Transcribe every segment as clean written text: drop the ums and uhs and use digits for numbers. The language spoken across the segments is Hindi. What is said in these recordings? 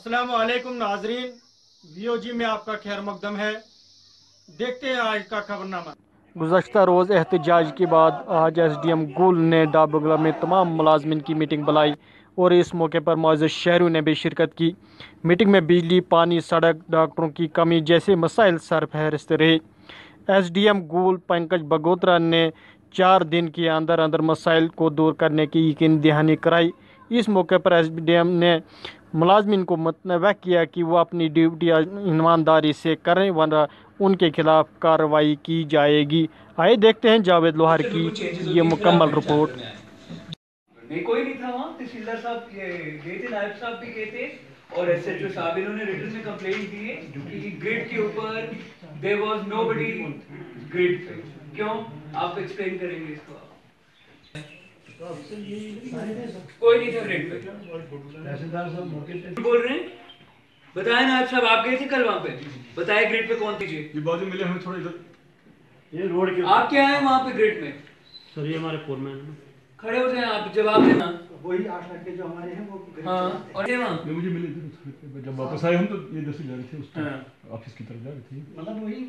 अस्सलामु अलैकुम नाजरीन, वीओजी में आपका खैर मकदम है। देखते हैं आज का खबरनामा। गुज़श्ता रोज़ एहतजाज के बाद आज SDM गुल ने डाबगला में तमाम मुलाजमिन की मीटिंग बुलाई और इस मौके पर मौजूद शहरों ने भी शिरकत की। मीटिंग में बिजली, पानी, सड़क, डॉक्टरों की कमी जैसे मसाइल सरफहरिस्त रहे। SDM गुल पंकज बगोत्रा ने 4 दिन के अंदर अंदर मसाइल को दूर करने की यकीन दहानी कराई। इस मौके पर SDM ने मुलाजमिन को मुतनव्वे किया कि वो अपनी ड्यूटी ईमानदारी से करें वरना उनके खिलाफ कार्रवाई की जाएगी। आइए देखते हैं जावेद लोहार की ये मुकम्मल रिपोर्ट। नहीं, कोई नहीं था वहाँ। तहसीलदार साहब ये गए थे, नायब साहब भी गए थे और SHO साहब, इन्होंने रिटन में कंप्लेंट दी है कि ग्रिड के ऊपर देयर वाज नोबडी ग्रिड पे। क्यों, आप एक्सप्लेन करेंगे इसको? कोई नहीं था ग्रिड पे। तहसीलदार साहब मौके पे बोल रहे हैं। बताएं नायब साहब, आप गए थे कल वहाँ पे? बताए ग्रिड पे कौन थी? ये बाजू मिले हमें थोड़ा इधर, ये रोड के आप क्या है वहाँ पे ग्रिड में? सर ये हमारे फोरमैन है। खड़े हो जाए, आप जवाब देना। वही 8 लड़के जो हमारे हैं वो हाँ, और ये वहाँ ये मुझे मिले थे जब वापस आए हम तो ये इधर से जा रहे थे उस ऑफिस की तरफ जा रहे थे। मतलब वही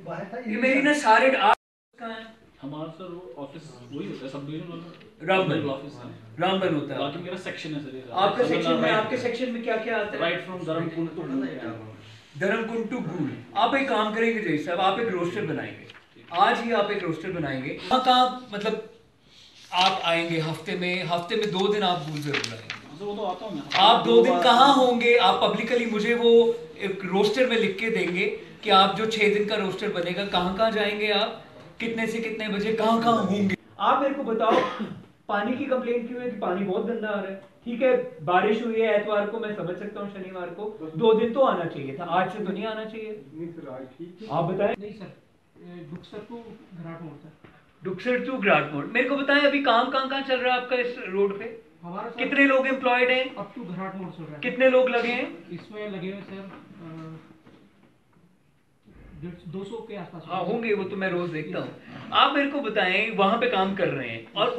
बाहर था। ये मेरी ना सारे कहाँ है? हमारा सर ऑफिस वही होता है, सब डिवीजन वाला रामबन ऑफिस है। रामबन होता है। बाकी मेरा सेक्शन है सर ये। आपका सेक्शन में, आपके सेक्शन में क्या क्या आता है? Right from Dharmkund to Dharmkund to गूल। आप एक काम करेंगे जय साहब, आप एक रोस्टर बनाएंगे। आज ही आप एक रोस्टर बनाएंगे। कहाँ मतलब आप आएंगे हफ्ते में 2 दिन आप गूल जरूर आएंगे। वो तो आता हूँ मैं। आप 2 दिन कहाँ होंगे? आप पब्लिकली मुझे वो एक रोस्टर में लिख के देंगे कि आप जो 6 दिन का रोस्टर बनेगा, कहाँ कहाँ जाएंगे आप, कितने से कितने बजे कहाँ कहाँ होंगे। आप मेरे को बताओ, पानी की कंप्लेंट क्यों है कि पानी बहुत गंदा आ रहा है? ठीक है, बारिश हुई है एतवार को, मैं समझ सकता हूँ, शनिवार को 2 दिन तो आना चाहिए था, आज से तो नहीं आना चाहिए। नहीं सर, आज ठीक है। आप बताएं। नहीं सर, डुक्सर टू घराट मोड़ तक। डुक्सर टू घराट मोड़। मेरे को बताएं अभी काम कहाँ चल रहा है आपका इस रोड पे? हमारा सर कितने लोग एम्प्लॉयड हैं? अप टू घराट मोड़ चल रहा है। कितने लोग लगे हैं इसमें? लगे हुए सर 200 के आसपास। हाँ होंगे, वो तो मैं रोज देखता हूँ। आप मेरे को बताएं, वहां पे काम कर रहे हैं और